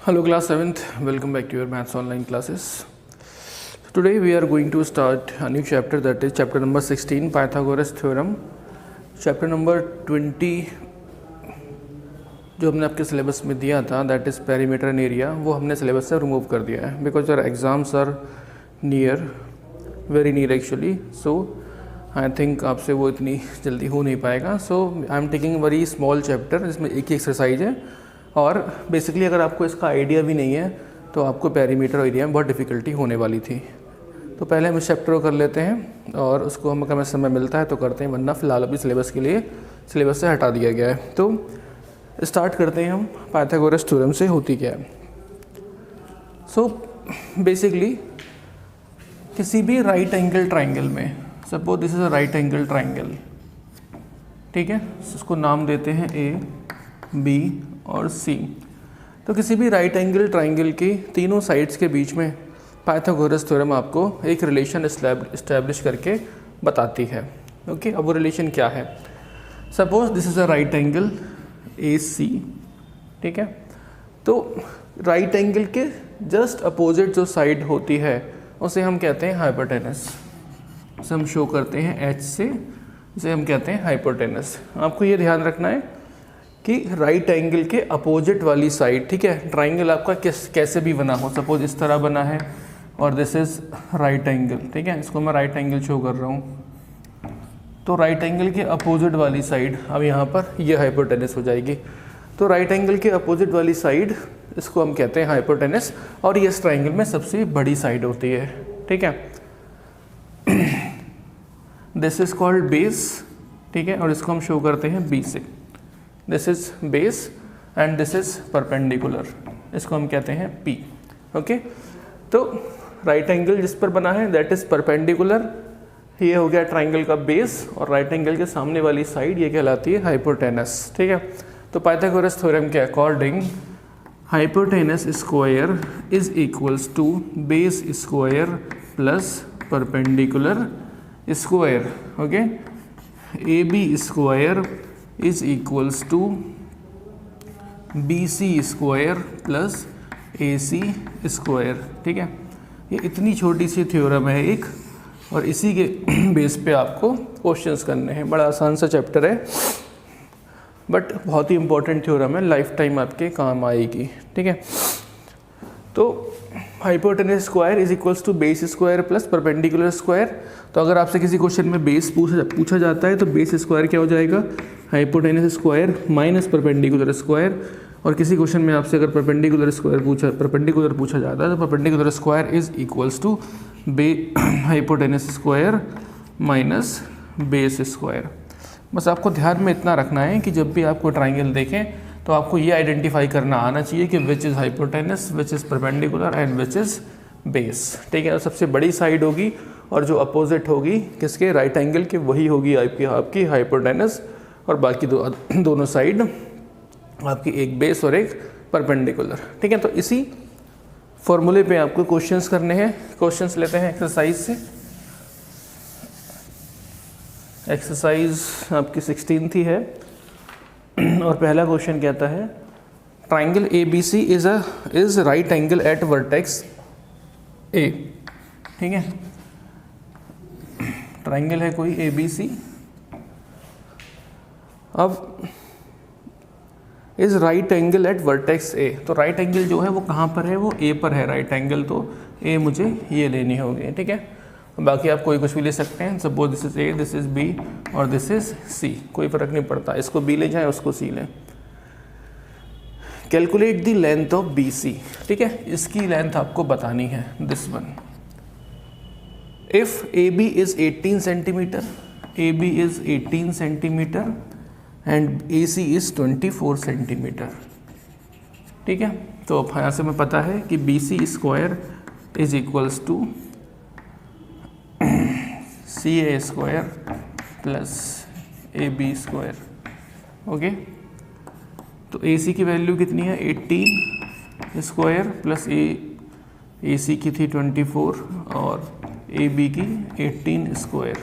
Hello class 7th, welcome back to your maths online classes. Today we are going to start a new chapter, that is chapter number 16 Pythagoras theorem. Chapter number 20 जो हमने आपके syllabus में दिया था, that is perimeter and area, वो हमने syllabus से remove कर दिया है because our exams are near, very near actually. So I think आपसे वो इतनी जल्दी हो नहीं पाएगा. So I am taking very small chapter जिसमें एक ही एक्सरसाइज है, और बेसिकली अगर आपको इसका आइडिया भी नहीं है तो आपको पेरीमीटर और एरिया में बहुत डिफ़िकल्टी होने वाली थी. तो पहले हम इस चैप्टर को कर लेते हैं और उसको हम अगर समय मिलता है तो करते हैं, वरना फ़िलहाल अभी सिलेबस के लिए सिलेबस से हटा दिया गया है. तो स्टार्ट करते हैं हम पाइथागोरस थ्योरम से होती क्या है. सो बेसिकली किसी भी राइट एंगल ट्राइंगल में, suppose this is a right angle triangle, ठीक है, इसको नाम देते हैं ए, बी और सी. तो किसी भी राइट एंगल ट्राइंगल की तीनों साइड्स के बीच में पाइथागोरस थ्योरम आपको एक रिलेशन इस्टेब्लिश करके बताती है. ओके, अब वो रिलेशन क्या है. Suppose this is a right angle A C, ठीक है. तो राइट एंगल के जस्ट अपोजिट जो साइड होती है उसे हम कहते हैं हाइपोटेनस. उसे हम शो करते हैं एच से, इसे हम कहते हैं हाइपोटेनस. आपको ये ध्यान रखना है कि राइट एंगल के अपोजिट वाली साइड, ठीक है, ट्राइंगल आपका कैसे भी बना हो, सपोज इस तरह बना है और दिस इज़ राइट एंगल, ठीक है, इसको मैं राइट एंगल शो कर रहा हूँ. तो राइट एंगल के अपोजिट वाली साइड, अब यहाँ पर ये हाइपोटेनस हो जाएगी. तो राइट एंगल के अपोजिट वाली साइड, इसको हम कहते हैं हाइपोटेनस, और ये इस ट्राइंगल में सबसे बड़ी साइड होती है, ठीक है. दिस इज़ कॉल्ड बेस, ठीक है, और इसको हम शो करते हैं बी से. This is base and this is perpendicular, इसको हम कहते हैं पी. ओके, तो राइट एंगल जिस पर बना है दैट इज़ परपेंडिकुलर, ये हो गया ट्राइंगल का बेस, और राइट एंगल के सामने वाली साइड ये कहलाती है हाइपोटेनस, ठीक है. तो पाइथागोरस थ्योरम के according hypotenuse square is equals to base square plus perpendicular square. Okay, A B square is equals to B C square plus A C square, ठीक है. ये इतनी छोटी सी थ्योरम है एक, और इसी के बेस पे आपको क्वेश्चंस करने हैं. बड़ा आसान सा चैप्टर है बट बहुत ही इंपॉर्टेंट थ्योरम है, लाइफ टाइम आपके काम आएगी, ठीक है. तो hypotenuse square is equals to base square plus perpendicular square. तो अगर आपसे किसी क्वेश्चन में बेस पूछा जाता है तो बेस स्क्वायर क्या हो जाएगा, hypotenuse square minus perpendicular square. और किसी क्वेश्चन में आपसे अगर परपेंडिकुलर पूछा जाता है तो perpendicular square is equals to hypotenuse square minus base square. बस आपको ध्यान में इतना रखना है कि जब भी आपको ट्राइंगल देखें तो आपको ये आइडेंटिफाई करना आना चाहिए कि which is hypotenuse, which is perpendicular and which is base, ठीक है. तो सबसे बड़ी साइड होगी और जो अपोजिट होगी किसके, राइट एंगल के, वही होगी आपकी हाइपोटेनस, और बाकी दोनों साइड आपकी एक बेस और एक परपेंडिकुलर, ठीक है. तो इसी फॉर्मूले पे आपको क्वेश्चंस करने हैं. क्वेश्चंस लेते हैं एक्सरसाइज से. एक्सरसाइज आपकी 16 थी है, और पहला क्वेश्चन कहता है triangle A B C is right angle at vertex A, ठीक है. ट्राइंगल है कोई ए बी सी. अब is right angle at vertex A, तो राइट एंगल जो है वो कहाँ पर है, वो ए पर है राइट एंगल, तो ए मुझे ये लेनी होगी, ठीक है. बाकी आप कोई कुछ भी ले सकते हैं, suppose this is A, this is B और दिस इज सी, कोई फर्क नहीं पड़ता, इसको बी ले जाएं उसको सी लें. Calculate the length of B C, ठीक है, इसकी लेंथ आपको बतानी है, this one. If A B is 18 centimetre, A B is 18 centimetre and A C is 24 centimetre, ठीक है. तो यहाँ से हमें पता है कि B C square is equals to C A square plus A B square. Okay, तो ए सी की वैल्यू कितनी है, 18 स्क्वायर प्लस ए सी की थी 24 और ए बी की 18 स्क्वायर.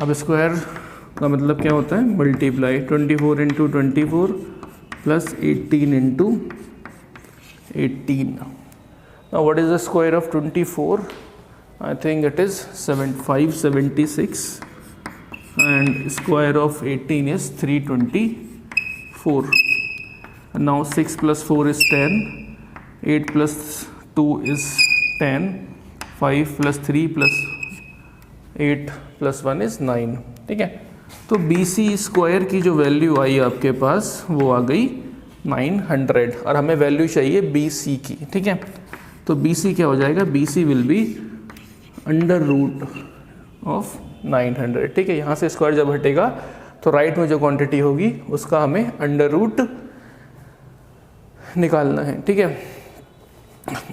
अब स्क्वायर का मतलब क्या होता है, multiply. 24 into 24 plus 18 into 18. Now what is the square of 24? I think it is 576, and square of 18 is 324. And now 6 plus 4 is 10, 8 plus 2 is 10, 5 plus 3 plus 8 plus 1 is 9. ठीक है, तो BC स्क्वायर की जो वैल्यू आई आपके पास वो आ गई 900, और हमें वैल्यू चाहिए BC की. ठीक है, तो BC क्या हो जाएगा? BC will be under root of 900. ठीक है, यहाँ से स्क्वायर जब हटेगा तो राइट में जो क्वांटिटी होगी उसका हमें अंडर रूट निकालना है. ठीक है,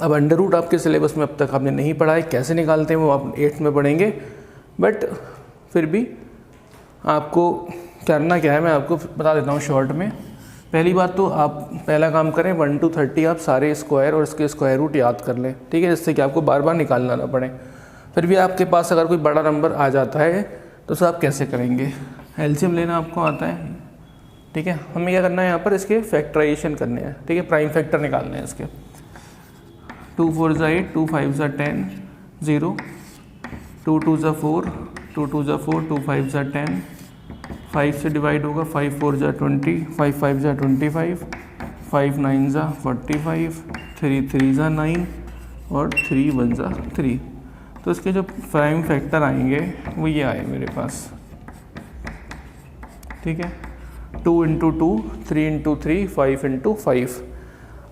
अब अंडर रूट आपके सिलेबस में अब तक आपने नहीं पढ़ा है, कैसे निकालते हैं वो आप 8th में पढ़ेंगे, बट फिर भी आपको करना क्या है मैं आपको बता देता हूँ शॉर्ट में. पहली बात तो आप पहला काम करें 1 to 30 आप सारे स्क्वायर और इसके स्क्वायर रूट याद कर लें. ठीक है, जिससे कि आपको बार बार निकालना ना पड़े. फिर भी आपके पास अगर कोई बड़ा नंबर आ जाता है तो सर आप कैसे करेंगे? एलसीएम लेना आपको आता है. ठीक है, हमें क्या करना है यहाँ पर इसके फैक्टराइजेशन करने हैं. ठीक है, प्राइम फैक्टर निकालने हैं इसके. 2 4 8, 2 5 10, 0, 2 2 4, 2 2 4, 2 5 10, 5 से डिवाइड होगा, 5 4 20, 5 5 25, 5 9 45, 3 3 9 और 3 1 3. तो इसके जो प्राइम फैक्टर आएंगे वो ये आए मेरे पास. ठीक है, 2 × 2, 3 × 3, 5 × 5.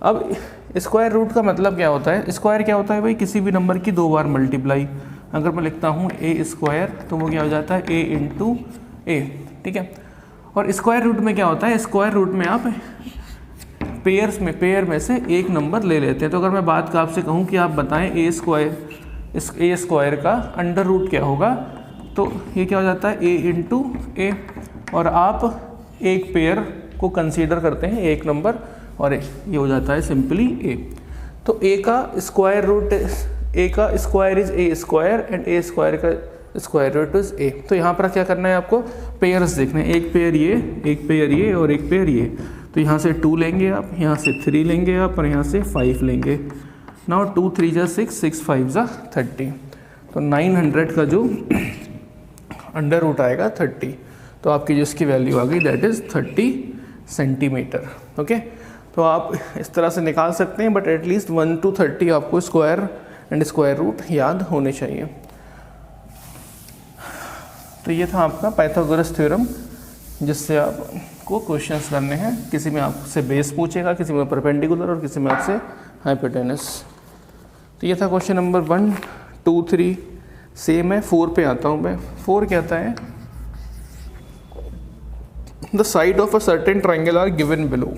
अब स्क्वायर रूट का मतलब क्या होता है? स्क्वायर क्या होता है भाई? किसी भी नंबर की 2 बार मल्टीप्लाई. अगर मैं लिखता हूँ ए स्क्वायर तो वो क्या हो जाता है? a × a. ठीक है, और स्क्वायर रूट में क्या होता है? स्क्वायर रूट में आप पेयर में से एक नंबर ले लेते हैं. तो अगर मैं बात का आपसे कहूँ कि आप बताएं ए स्क्वायर का अंडर रूट क्या होगा, तो ये क्या हो जाता है? a × a, और आप एक पेयर को कंसीडर करते हैं एक नंबर, और ये हो जाता है सिंपली a. तो a का स्क्वायर रूट, a का square is a square and a square का स्क्वायर रूट इज a. तो यहाँ पर क्या करना है आपको? पेयर्स देखने हैं. एक पेयर ये, एक पेयर ये और एक पेयर ये. तो यहाँ से 2 लेंगे आप, यहाँ से 3 लेंगे आप, और यहाँ से 5 लेंगे. नाउ 2 3 6, 6 5 30. तो 900 का जो अंडर रूट आएगा 30. तो आपकी जो इसकी वैल्यू आ गई दैट इज़ 30 सेंटीमीटर. ओके, तो आप इस तरह से निकाल सकते हैं, बट एटलीस्ट 1 to 30 आपको स्क्वायर एंड स्क्वायर रूट याद होने चाहिए. तो ये था आपका पाइथागोरस थ्योरम, जिससे आपको क्वेश्चंस करने हैं. किसी में आपसे बेस पूछेगा, किसी में परपेंडिकुलर और किसी में आपसे हाइपोटेनस. तो ये था क्वेश्चन नंबर 1 2 3. सेम है. 4 पे आता हूँ मैं. 4 कहता है the side of a certain triangle are given below.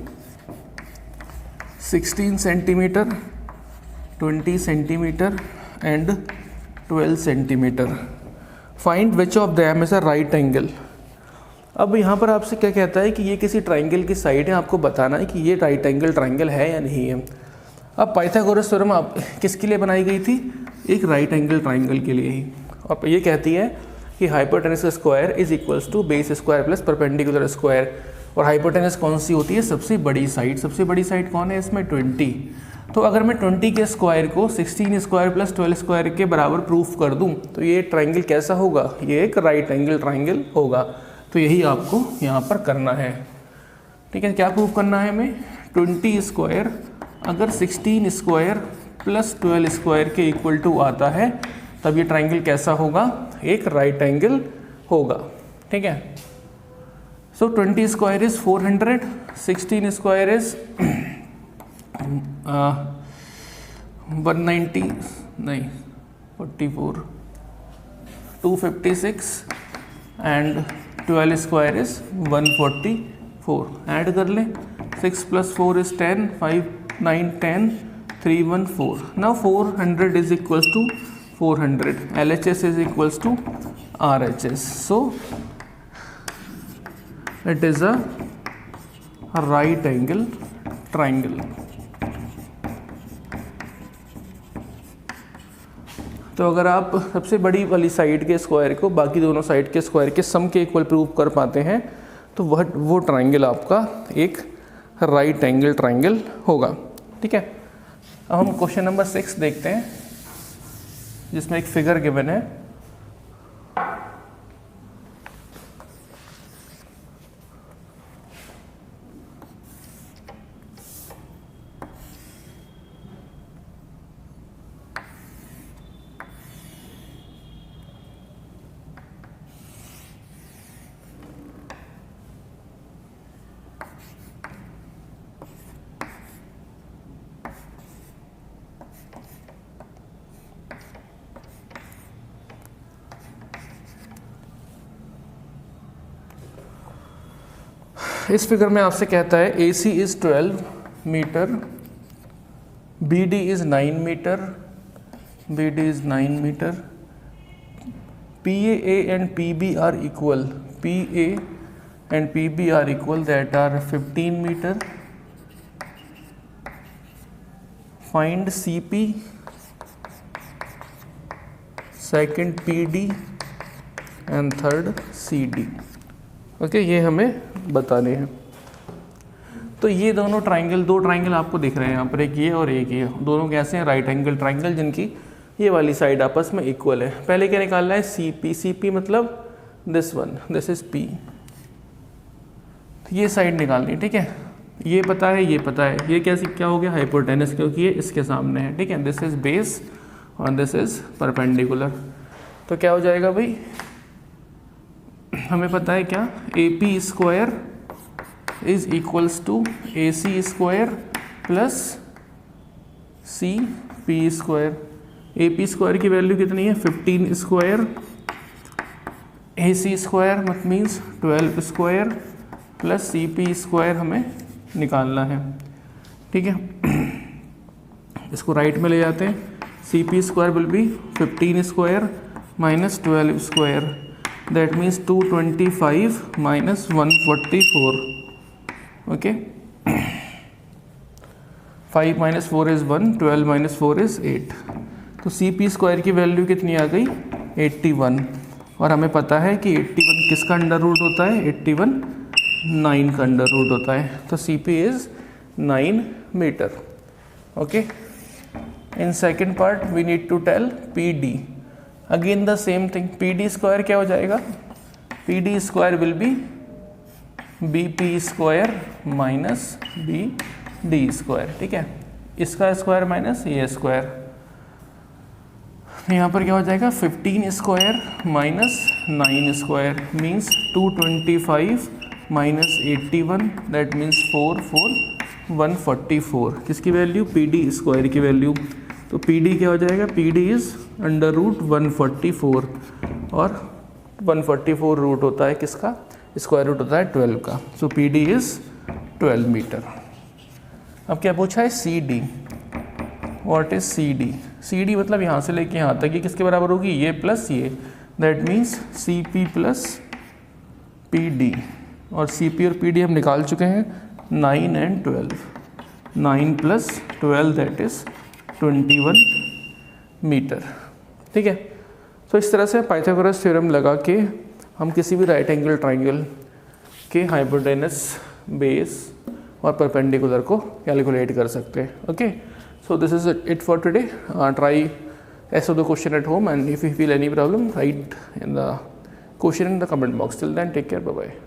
16 centimetre, 20 centimetre and 12 centimetre. Find which of them is a right angle. अब यहाँ पर आपसे क्या कहता है कि ये किसी ट्राइंगल की साइड है, आपको बताना है कि ये राइट एंगल ट्राइंगल है या नहीं है. अब पाइथागोरस थ्योरम आप किसके लिए बनाई गई थी? एक राइट एंगल ट्राइंगल के लिए ही. अब ये कहती है कि hypotenuse square is equals to base square plus perpendicular square. और हाइपोटेनस कौन सी होती है? सबसे बड़ी साइड. सबसे बड़ी साइड कौन है इसमें? 20. तो अगर मैं 20 के स्क्वायर को 16 स्क्वायर प्लस 12 स्क्वायर के बराबर प्रूफ कर दूं तो ये ट्राइंगल कैसा होगा? ये एक राइट एंगल ट्राइंगल होगा. तो यही आपको यहाँ पर करना है. ठीक है, क्या प्रूफ करना है हमें? 20 स्क्वायर अगर 16 स्क्वायर प्लस 12 स्क्वायर के इक्वल टू आता है तब ये ट्राइंगल कैसा होगा? एक राइट एंगल होगा. ठीक है, सो 20 स्क्वायर इज 400, 16 स्क्वायर इज 190 नहीं 44, 256 एंड 12 स्क्वायर इज 144. ऐड कर लें. 6 + 4 is 10, 5 9 10, 3 1 4. Now 400 is equals to 400. LHS is equals to RHS. So it is a right angle triangle. तो अगर आप सबसे बड़ी वाली साइड के स्क्वायर को बाकी दोनों साइड के स्क्वायर के सम के इक्वल प्रूव कर पाते हैं तो वो ट्राइंगल आपका एक राइट एंगल ट्राइंगल होगा. ठीक है, अब हम क्वेश्चन नंबर 6 देखते हैं, जिसमें एक फिगर गिवन है। इस फिगर में आपसे कहता है AC इज़ 12 मीटर, BD इज़ 9 मीटर, BD इज़ 9 मीटर, PA and PB are equal, PA and PB are equal, that are 15 meter. Find CP, second PD and third CD. Okay ये हमें बताने हैं। तो ये दोनों ट्राइंगल, दो ट्राइंगल आपको दिख रहे हैं यहाँ पर, एक ये और एक ये, दोनों कैसे हैं? राइट एंगल ट्राइंगल, जिनकी ये वाली साइड आपस में इक्वल है। पहले क्या निकालना है? CP। CP मतलब this one, this is P। ये साइड निकालनी है, ठीक है। ये पता है, ये पता है, ये कैसे क्या हो गया? हाइपोटेनस, क्योंकि ये इसके सामने है, ठीक है। दिस इज बेस और दिस इज परपेंडिकुलर। तो क्या हो जाएगा भाई? हमें पता है क्या? AP square is equals to AC square plus CP square. AP square की वैल्यू कितनी है? 15 स्क्वायर, AC स्क्वायर मत means 12 square plus CP square हमें निकालना है, ठीक है। इसको राइट में ले जाते हैं। CP square will B 15 square minus 12 square, that means 225 minus 144, okay। 5 minus 4 is 1, 12 minus 4 is 8। तो CP स्क्वायर की वैल्यू कितनी आ गई? 81। और हमें पता है कि 81 किसका अंडर रूट होता है? 81 9 का अंडर रूट होता है। तो CP is 9 metre, okay. In second part we need to tell PD। Again the same thing, PD square क्या हो जाएगा? PD square will be BP square minus BD square, ठीक है। इसका स्क्वायर माइनस ये स्क्वायर, यहाँ पर क्या हो जाएगा? 15 square minus 9 square means 225 minus 81, that means 144। किसकी वैल्यू? PD स्क्वायर की वैल्यू। तो PD क्या हो जाएगा? PD इज़ अंडर रूट 144, और 144 रूट होता है किसका? स्क्वायर रूट होता है 12 का। सो PD इज़ 12 मीटर। अब क्या पूछा है? CD। What is CD? CD मतलब यहाँ से लेके यहाँ तक, ये किसके बराबर होगी? ये प्लस ये, that means CP plus PD। और CP और PD हम निकाल चुके हैं, 9 and 12। 9 plus 12 that is 21 metre, ठीक है। तो इस तरह से पाइथागोरस थ्योरम लगा के हम किसी भी राइट एंगल ट्राइंगल के हाइपोटेनस, बेस और परपेंडिकुलर को कैलकुलेट कर सकते हैं, okay. So this is it for today. Try answer the question at home, and if you feel any problem, write in the question in the comment box. Till then, take care, bye bye.